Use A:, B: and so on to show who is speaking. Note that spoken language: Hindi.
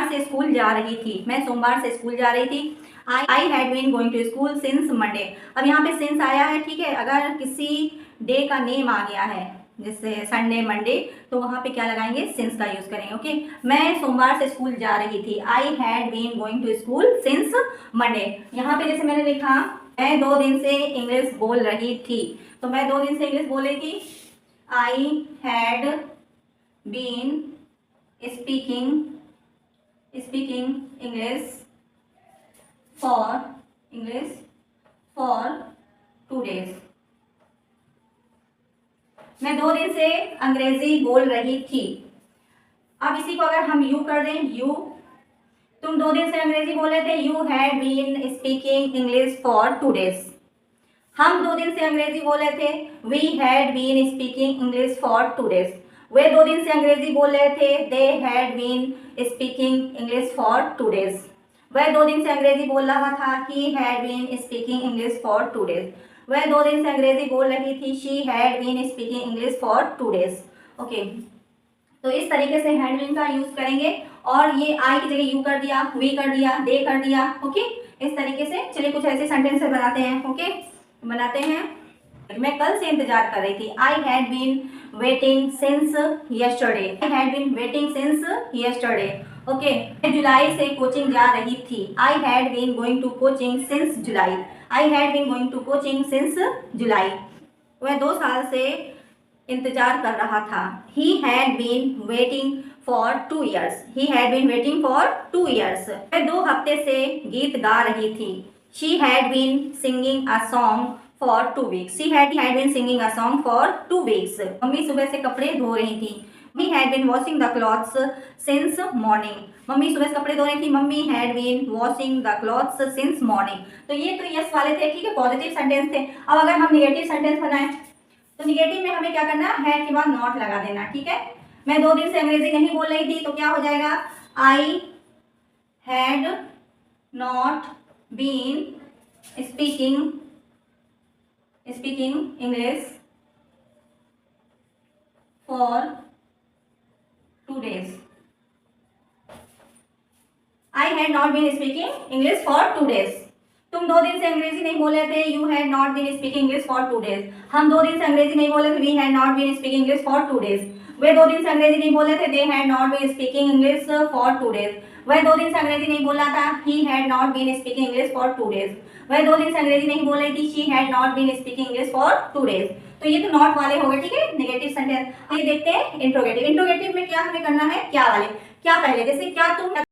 A: सोमवार से स्कूल जा रही थी। मैं सोमवार से स्कूल जा रही थी। I had been going to school since Monday. अब यहाँ पे सिंस आया है, ठीक है। अगर किसी डे का नेम आ गया है जैसे संडे मंडे, तो वहाँ पे क्या लगाएंगे, सिंस का यूज करेंगे। ओके, मैं सोमवार से स्कूल जा रही थी। I had been going to school since Monday. यहाँ पे जैसे मैंने लिखा मैं 2 दिन से इंग्लिश बोल रही थी, तो मैं 2 दिन से इंग्लिश बोल रही थी। I had been speaking English for 2 days। मैं 2 दिन से अंग्रेजी बोल रही थी। अब इसी को अगर हम यू कर दें, यू, तुम 2 दिन से अंग्रेजी बोले थे। You had been speaking English for 2 days। हम 2 दिन से अंग्रेजी बोले थे। We had been speaking English for 2 days। वे 2 दिन से अंग्रेजी बोल रहे थे। They had been speaking English for 2 days। वह 2 दिन से अंग्रेजी बोल रहा था। He had been speaking English for 2 days। वह 2 दिन से अंग्रेजी बोल रही थी। She had been speaking English for 2 days। Okay, तो इस तरीके से हैड बीन का यूज करेंगे। और ये आई की जगह यू कर दिया, वी कर दिया, दे कर दिया। ओके, इस तरीके से चलिए कुछ ऐसे सेंटेंस बनाते हैं। ओके, बनाते हैं। मैं कल से इंतजार कर रही थी। I had been waiting since yesterday. I had been waiting since yesterday. Okay, मैं जुलाई से कोचिंग जा रही थी। I had been going to coaching since July. I had been going to coaching since July. वह 2 साल से इंतजार कर रहा था। He had been waiting for 2 years। He had been waiting for 2 years। वह 2 हफ्ते से गीत गा रही थी। She had been singing a song for 2 weeks। She had been singing a song for 2 weeks। Mummy सुबह से कपड़े धो रही थी। Mummy had been washing the clothes since morning. Mummy सुबह से कपड़े धो रही थी। Mummy had been washing the clothes since morning. तो ये तो यस वाले थे, ठीक है, पॉजिटिव सेंटेंस थे। अब अगर हम निगेटिव सेंटेंस बनाएं तो निगेटिव में हमें क्या करना है, हैड के बाद नॉट लगा देना। ठीक है, मैं 2 दिन से अंग्रेजी नहीं बोल रही थी, तो क्या हो जाएगा, I had not been speaking English for 2 days। I had not been speaking English for 2 days। तुम 2 दिन से अंग्रेजी नहीं बोले थे। You had not been speaking English for 2 days। हम 2 दिन से अंग्रेजी नहीं बोले थे। We had not been speaking English for 2 days। वे 2 दिन से अंग्रेजी नहीं बोले थे। They had not been speaking English for 2 days। वह 2 दिन से अंग्रेजी नहीं बोला था। He had not been speaking English for 2 days। वह 2 दिन से अंग्रेजी नहीं बोल रही थी। She had not been speaking English for 2 days। तो ये तो नॉट वाले हो गए, ठीक है, नेगेटिव सेंटेंस। ये देखते हैं इंट्रोगेटिव। इंट्रोगेटिव में क्या हमें करना है, क्या वाले, क्या पहले, जैसे क्या तुम